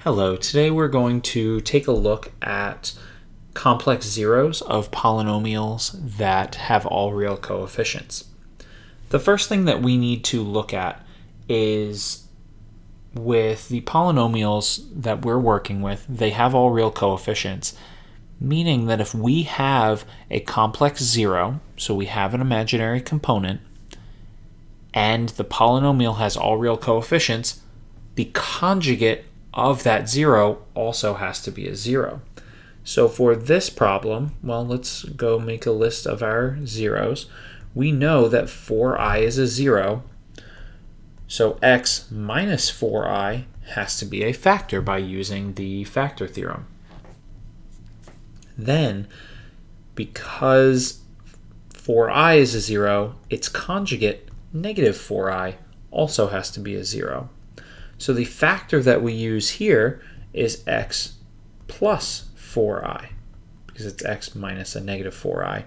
Hello, today we're going to take a look at complex zeros of polynomials that have all real coefficients. The first thing that we need to look at is with the polynomials that we're working with, they have all real coefficients, meaning that if we have a complex zero, so we have an imaginary component, and the polynomial has all real coefficients, the conjugate of that zero also has to be a zero. So for this problem, well, let's go make a list of our zeros. We know that 4i is a zero, so x minus 4i has to be a factor by using the factor theorem. Then, because 4i is a zero, its conjugate, negative 4i, also has to be a zero. So the factor that we use here is x plus 4i, because it's x minus a negative 4i.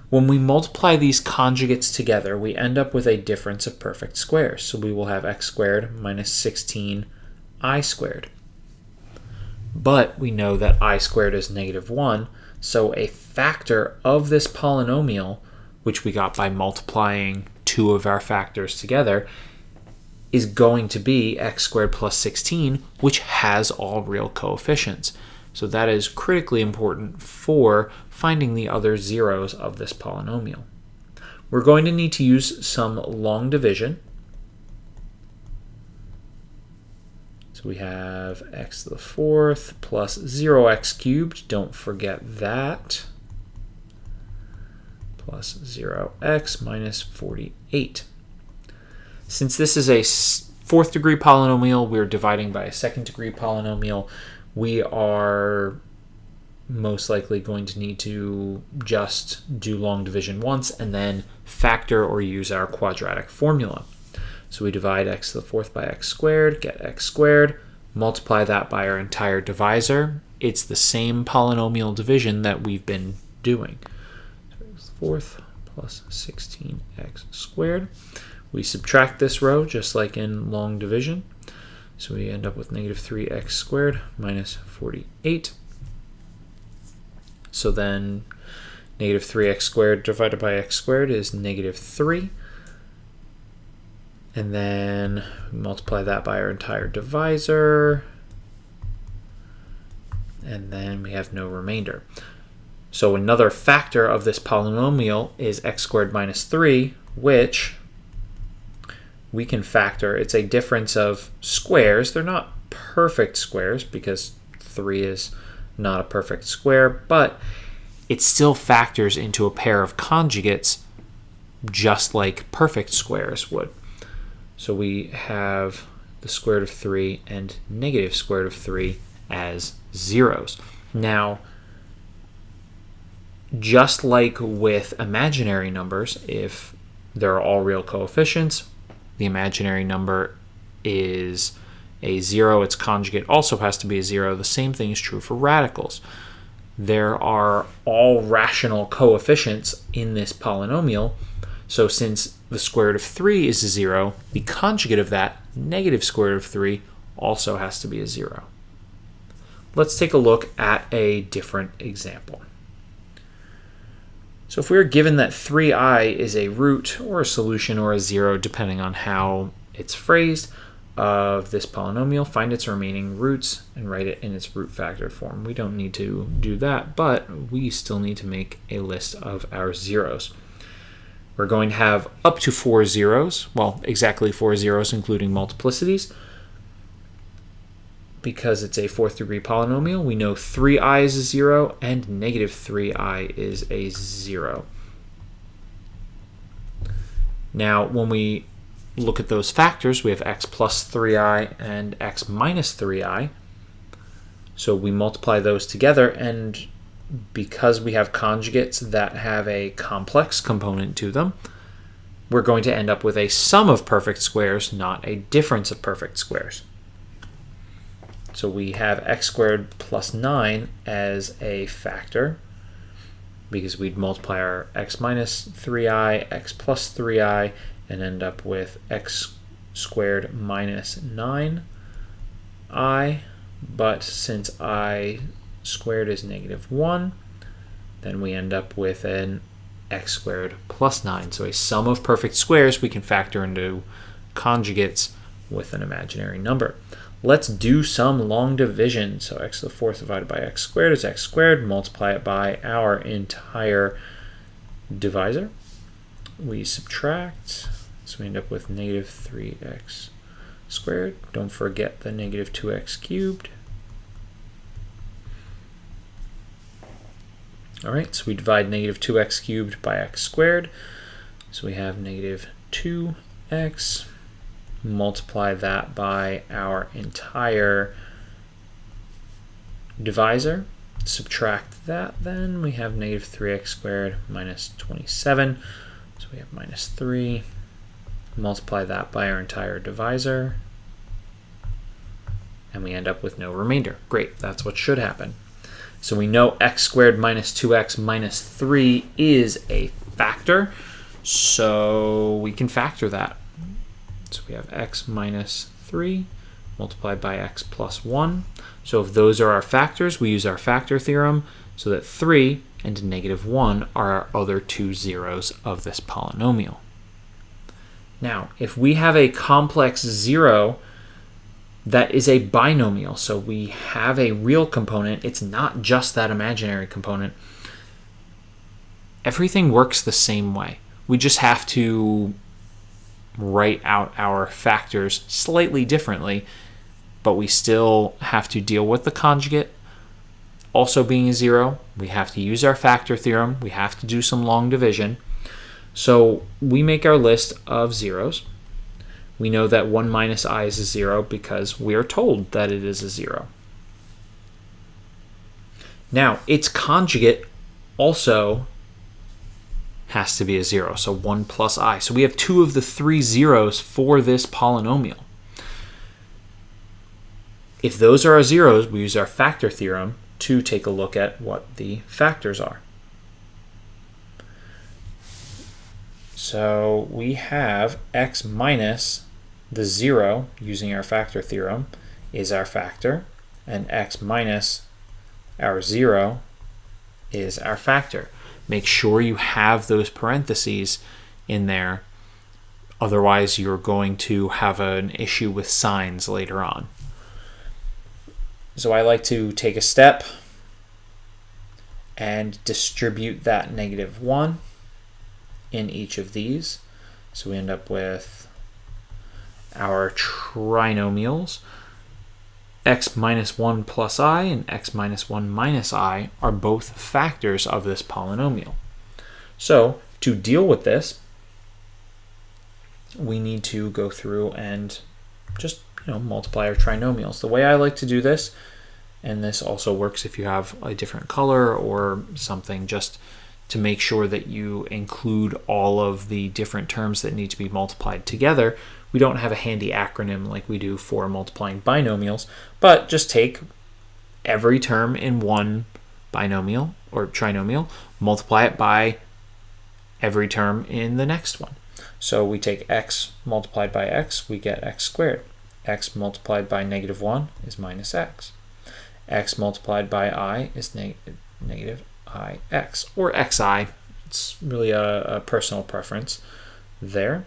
When we multiply these conjugates together, we end up with a difference of perfect squares. So we will have x squared minus 16i squared. But we know that I squared is negative 1, so a factor of this polynomial, which we got by multiplying two of our factors together, is going to be x squared plus 16, which has all real coefficients. So that is critically important for finding the other zeros of this polynomial. We're going to need to use some long division. So we have x to the fourth plus 0x cubed, don't forget that, plus 0x minus 48. Since this is a fourth degree polynomial, we're dividing by a second degree polynomial, we are most likely going to need to just do long division once and then factor or use our quadratic formula. So we divide x to the fourth by x squared, get x squared, multiply that by our entire divisor. It's the same polynomial division that we've been doing. So x to the fourth plus 16x squared. We subtract this row just like in long division. So we end up with negative 3x squared minus 48. So then negative 3x squared divided by x squared is negative 3. And then we multiply that by our entire divisor. And then we have no remainder. So another factor of this polynomial is x squared minus 3, which we can factor. It's a difference of squares. They're not perfect squares because 3 is not a perfect square, but it still factors into a pair of conjugates just like perfect squares would. So we have the square root of 3 and negative square root of 3 as zeros. Now, just like with imaginary numbers, if they're all real coefficients, the imaginary number is a 0. Its conjugate also has to be a 0. The same thing is true for radicals. There are all rational coefficients in this polynomial. So since the square root of 3 is a 0, the conjugate of that, negative square root of 3, also has to be a 0. Let's take a look at a different example. So if we are given that 3i is a root or a solution or a 0, depending on how it's phrased, of this polynomial, find its remaining roots and write it in its root factor form. We don't need to do that, but we still need to make a list of our zeros. We're going to have up to 4 zeros, well, exactly 4 zeros including multiplicities. Because it's a fourth degree polynomial, we know 3i is a 0 and negative 3i is a 0. Now, when we look at those factors, we have x plus 3i and x minus 3i. So we multiply those together, and because we have conjugates that have a complex component to them, we're going to end up with a sum of perfect squares, not a difference of perfect squares. So we have x squared plus 9 as a factor because we'd multiply our x minus 3i, x plus 3i, and end up with x squared minus 9i but since I squared is -1, then we end up with an x squared plus 9. So a sum of perfect squares we can factor into conjugates with an imaginary number. Let's do some long division. So x to the 4th divided by x squared is x squared. Multiply it by our entire divisor. We subtract, so we end up with -3x squared. Don't forget the -2x cubed. All right, so we divide -2x cubed by x squared. So we have -2x. Multiply that by our entire divisor. Subtract that, then we have -3x squared minus 27. So we have -3. Multiply that by our entire divisor. And we end up with no remainder. Great, that's what should happen. So we know x squared minus 2x minus 3 is a factor. So we can factor that. So we have x minus 3 multiplied by x plus 1. So if those are our factors, we use our factor theorem so that 3 and -1 are our other two zeros of this polynomial. Now, if we have a complex zero that is a binomial, so we have a real component, it's not just that imaginary component, everything works the same way. We just have to write out our factors slightly differently, but we still have to deal with the conjugate also being a zero. We have to use our factor theorem. We have to do some long division. So we make our list of zeros. We know that 1 minus I is a 0 because we are told that it is a 0. Now, its conjugate also has to be a 0, so 1 plus I. So we have 2 of the 3 zeros for this polynomial. If those are our zeros, we use our factor theorem to take a look at what the factors are. So we have x minus the 0, using our factor theorem, is our factor, and x minus our 0 is our factor. Make sure you have those parentheses in there, otherwise you're going to have an issue with signs later on. So I like to take a step and distribute that -1 in each of these. So we end up with our trinomials. X minus 1 plus I and x minus 1 minus I are both factors of this polynomial. So to deal with this, we need to go through and just multiply our trinomials. The way I like to do this, and this also works if you have a different color or something, just to make sure that you include all of the different terms that need to be multiplied together. We don't have a handy acronym like we do for multiplying binomials, but just take every term in one binomial or trinomial, multiply it by every term in the next one. So we take x multiplied by x, we get x squared. X multiplied by -1 is minus x. X multiplied by I is negative ix, or xi. It's really a personal preference there.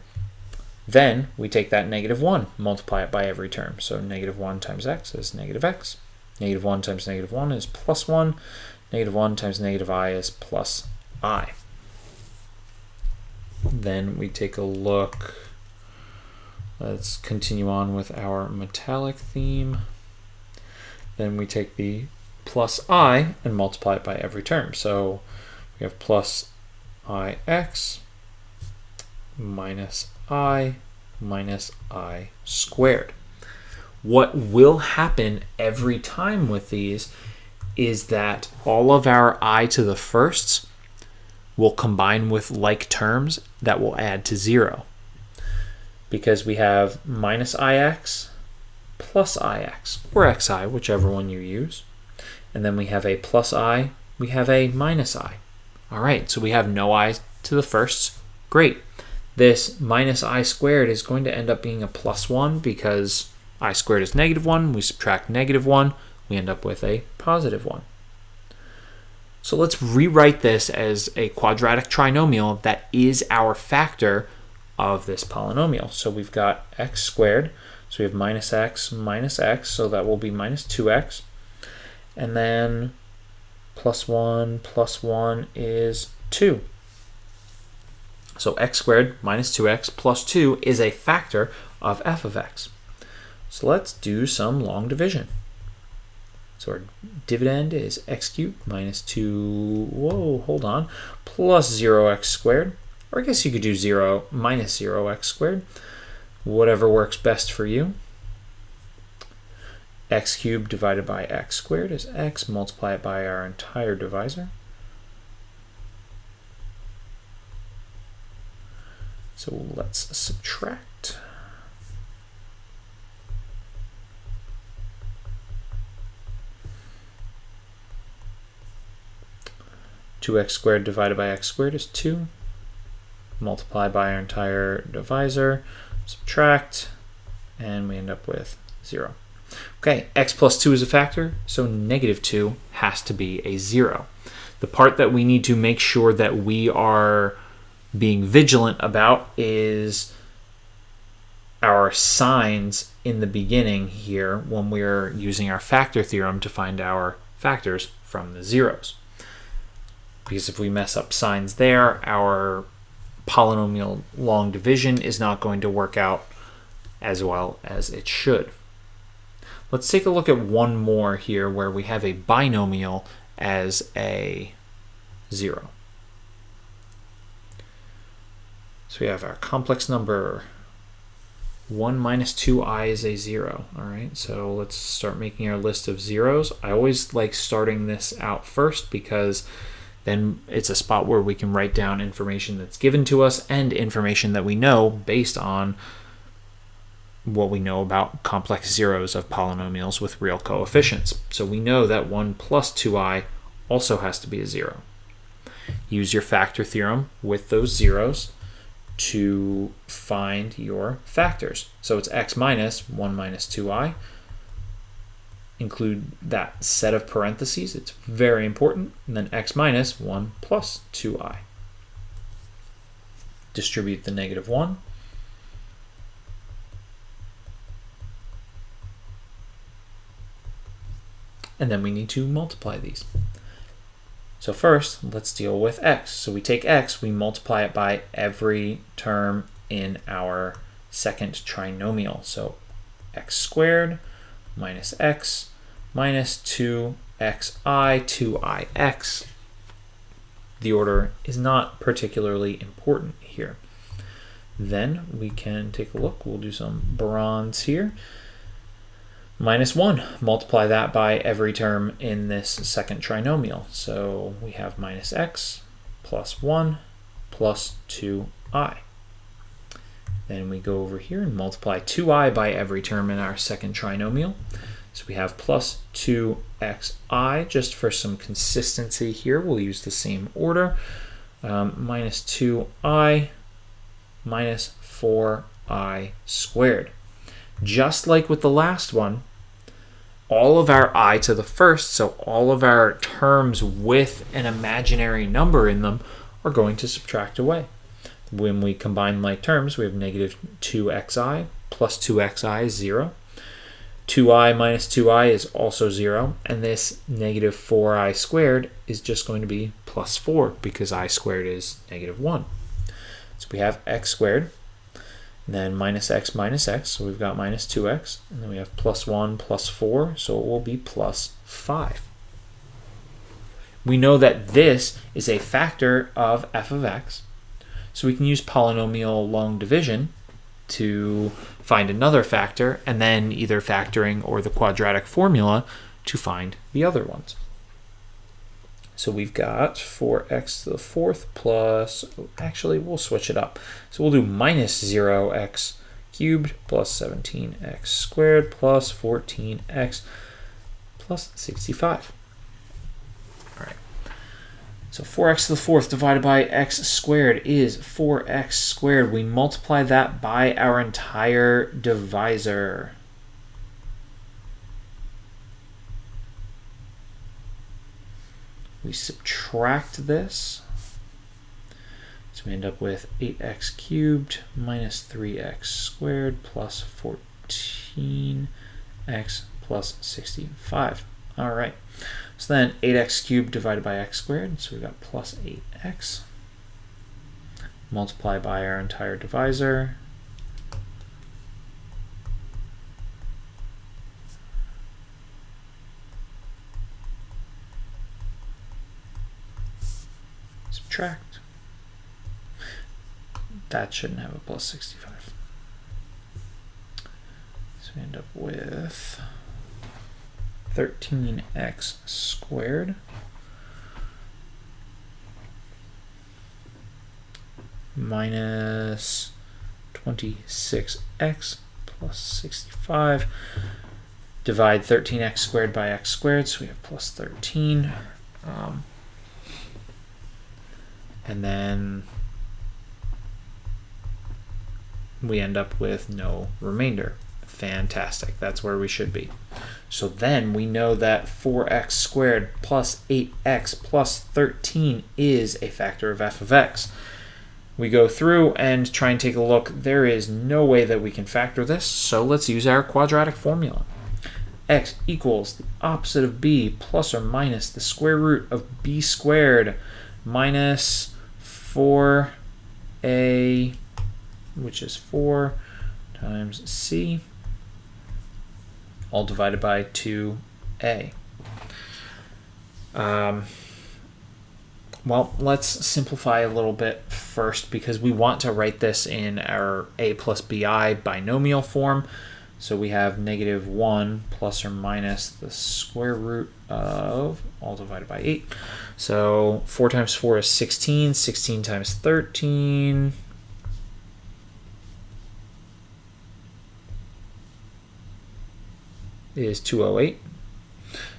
Then we take that -1, multiply it by every term. So -1 times x is -x. -1 times -1 is +1. -1 times -I is plus I. Then we take a look. Let's continue on with our metallic theme. Then we take the plus I and multiply it by every term. So we have plus ix minus I squared. What will happen every time with these is that all of our I to the firsts will combine with like terms that will add to 0. Because we have minus ix plus ix, or xi, whichever one you use. And then we have a plus I, we have a minus I. All right, so we have no I to the firsts. Great. This minus I squared is going to end up being a +1 because I squared is -1. We subtract -1. We end up with a +1. So let's rewrite this as a quadratic trinomial that is our factor of this polynomial. So we've got x squared. So we have minus x, so that will be -2x. And then +1 is 2. So x squared minus 2x plus 2 is a factor of f of x. So let's do some long division. So our dividend is x cubed minus 2, plus 0x squared. Or I guess you could do 0 minus 0x squared. Whatever works best for you. X cubed divided by x squared is x. Multiply it by our entire divisor. So let's subtract. Two x squared divided by x squared is 2. Multiply by our entire divisor. Subtract. And we end up with 0. Okay, x plus 2 is a factor, so -2 has to be a 0. The part that we need to make sure that we are being vigilant about is our signs in the beginning here when we're using our factor theorem to find our factors from the zeros. Because if we mess up signs there, our polynomial long division is not going to work out as well as it should. Let's take a look at one more here where we have a binomial as a 0. So we have our complex number 1 minus 2i is a 0. All right, so let's start making our list of zeros. I always like starting this out first because then it's a spot where we can write down information that's given to us and information that we know based on what we know about complex zeros of polynomials with real coefficients. So we know that 1 plus 2i also has to be a 0. Use your factor theorem with those zeros to find your factors. So it's x minus 1 minus 2i. Include that set of parentheses. It's very important. And then x minus 1 plus 2i. Distribute the -1. And then we need to multiply these. So first, let's deal with x. So we take x, we multiply it by every term in our second trinomial. So x squared minus x minus 2xi, 2ix. The order is not particularly important here. Then we can take a look. We'll do some bronze here. -1, multiply that by every term in this second trinomial. So we have minus x plus 1 plus 2i. Then we go over here and multiply 2i by every term in our second trinomial. So we have plus 2xi. Just for some consistency here, we'll use the same order. Minus 2i minus 4i squared. Just like with the last one, all of our I to the first, so all of our terms with an imaginary number in them, are going to subtract away. When we combine like terms, we have -2xi plus 2xi is 0. 2i minus 2i is also 0. And this -4i squared is just going to be plus 4 because I squared is -1. So we have x squared. And then minus x, so we've got minus 2x, and then we have plus 1 plus 4, so it will be plus 5. We know that this is a factor of f of x, so we can use polynomial long division to find another factor, and then either factoring or the quadratic formula to find the other ones. So we've got 4x to the 4th plus, actually we'll switch it up. So we'll do minus 0x cubed plus 17x squared plus 14x plus 65. All right. So 4x to the 4th divided by x squared is 4x squared. We multiply that by our entire divisor. We subtract this. So we end up with 8x cubed minus 3x squared plus 14x plus 65. All right. So then 8x cubed divided by x squared. So we got plus 8x. Multiply by our entire divisor. Subtract. That shouldn't have a plus 65. So we end up with 13x squared minus 26x plus 65. Divide 13x squared by x squared, so we have plus 13. And then we end up with no remainder. Fantastic. That's where we should be. So then we know that 4x squared plus 8x plus 13 is a factor of f of x. We go through and try and take a look. There is no way that we can factor this, so let's use our quadratic formula. X equals the opposite of b plus or minus the square root of b squared minus 4a, which is 4 times c, all divided by 2a. Well, let's simplify a little bit first because we want to write this in our a plus bi binomial form. So we have -1 plus or minus the square root of all divided by 8. So 4 times 4 is 16. 16 times 13 is 208.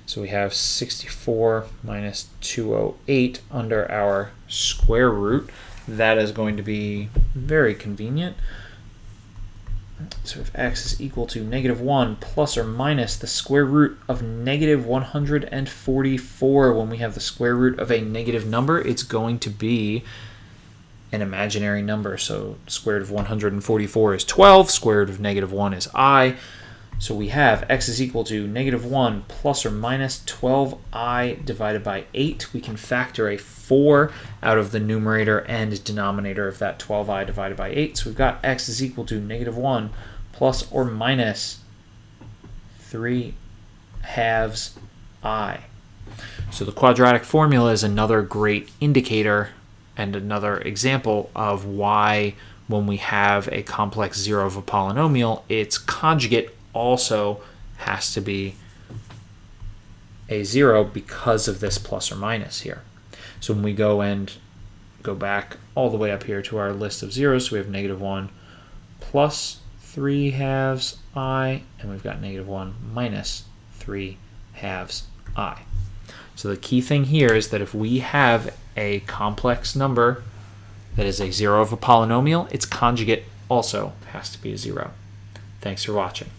So we have 64 minus 208 under our square root. That is going to be very convenient. So if x is equal to -1 plus or minus the square root of -144, when we have the square root of a negative number, it's going to be an imaginary number. So square root of 144 is 12, square root of -1 is I. So we have x is equal to -1 plus or minus 12i divided by 8. We can factor a 4 out of the numerator and denominator of that 12i divided by 8. So we've got x is equal to -1 plus or minus 3/2 I. So the quadratic formula is another great indicator and another example of why when we have a complex zero of a polynomial, its conjugate also has to be a 0 because of this plus or minus here. So when we go back all the way up here to our list of zeros, so we have -1 plus 3/2 I, and we've got -1 minus 3/2 I. So the key thing here is that if we have a complex number that is a zero of a polynomial, its conjugate also has to be a 0. Thanks for watching.